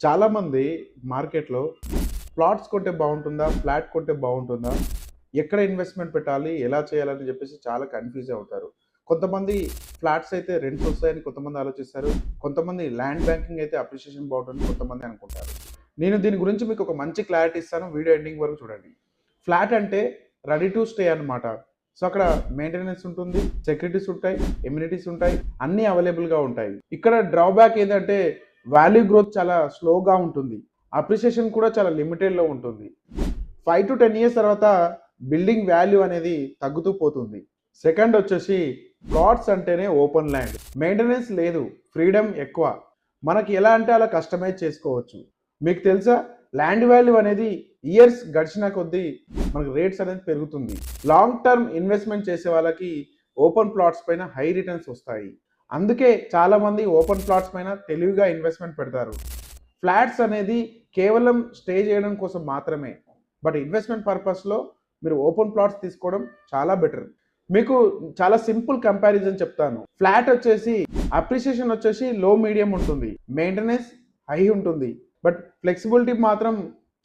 చాలామంది మార్కెట్‌లో ప్లాట్స్ కొంటే బావుంటుందా? ఫ్లాట్ కొంటే బావుంటుందా? ఎక్కడ ఇన్వెస్ట్‌మెంట్ పెట్టాలి? ఎలా చేయాలని జెప్పేసి చాలా కన్‌ఫ్యూజ్ అవుతారు. కొంతమంది ఫ్లాట్స్ అయితే రెంట్స్ వస్తాయని కొంతమంది ఆలోచిస్తారు. కొంతమంది ల్యాండ్ బ్యాంకింగ్ అయితే అప్రిషియేషన్ బావుంటుందని కొంతమంది అనుకుంటారు. నేను దీని గురించి మీకు ఒక మంచి క్లారిటీ ఇస్తాను. వీడియో ఎండింగ్ వరకు చూడండి. ఫ్లాట్ అంటే రెడీ టు స్టే అన్నమాట. సో, అక్కడ మెయింటెనెన్స్ ఉంటుంది, సెక్యూరిటీస్ ఉంటాయి, ఎమ్యూనిటీస్ ఉంటాయి, అన్నీ అవైలబుల్‌గా ఉంటాయి. ఇక్కడ డ్రాబ్యాక్ ఏందంటే వాల్యూ గ్రోత్ చాలా స్లోగా ఉంటుంది. అప్రిషియేషన్ కూడా చాలా లిమిటెడ్‌లో ఉంటుంది. 5-10 ఇయర్స్ తర్వాత బిల్డింగ్ వాల్యూ అనేది తగ్గుతూ పోతుంది. సెకండ్ వచ్చేసి ప్లాట్స్ అంటేనే ఓపెన్ ల్యాండ్. మెయింటెనెన్స్ లేదు, ఫ్రీడమ్ ఎక్కువ. మనకి ఎలా అంటే అలా కస్టమైజ్ చేసుకోవచ్చు. మీకు తెలుసా ల్యాండ్ వాల్యూ అనేది ఇయర్స్ గడిచిన కొద్దీ మనకు రేట్స్ అనేది పెరుగుతుంది. లాంగ్ టర్మ్ ఇన్వెస్ట్మెంట్ చేసే వాళ్ళకి ఓపెన్ ప్లాట్స్ పైన హై రిటర్న్స్ వస్తాయి. అందుకే చాలామంది ఓపెన్ ప్లాట్స్ పైన తెలివిగా ఇన్వెస్ట్మెంట్ పెడతారు. ఫ్లాట్స్ అనేది కేవలం స్టే చేయడం కోసం మాత్రమే. బట్ ఇన్వెస్ట్మెంట్ పర్పస్‌లో మీరు ఓపెన్ ప్లాట్స్ తీసుకోవడం చాలా బెటర్. మీకు చాలా సింపుల్ కంపారిజన్ చెప్తాను. ఫ్లాట్ వచ్చేసి అప్రిషియేషన్ వచ్చేసి లో మీడియం ఉంటుంది. మెయింటెనెన్స్ హై ఉంటుంది. బట్ ఫ్లెక్సిబిలిటీ మాత్రం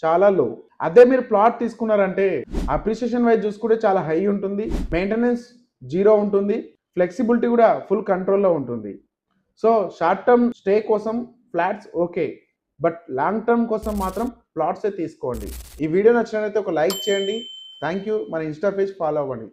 చాలా లో. అదే మీరు ప్లాట్ తీసుకున్నారంటే అప్రిషియేషన్ వైజ్ చూసుకుంటే చాలా హై ఉంటుంది. మెయింటెనెన్స్ జీరో ఉంటుంది. ఫ్లెక్సిబిలిటీ కూడా ఫుల్ కంట్రోల్‌లో ఉంటుంది. సో, షార్ట్ టర్మ్ స్టే కోసం flats okay. But long term కోసం మాత్రం ప్లాట్సే తీసుకోండి. ఈ వీడియో నచ్చినట్లయితే ఒక లైక్ చేయండి. Thank you. మన ఇన్‌స్టా పేజ్ ఫాలో అవ్వండి.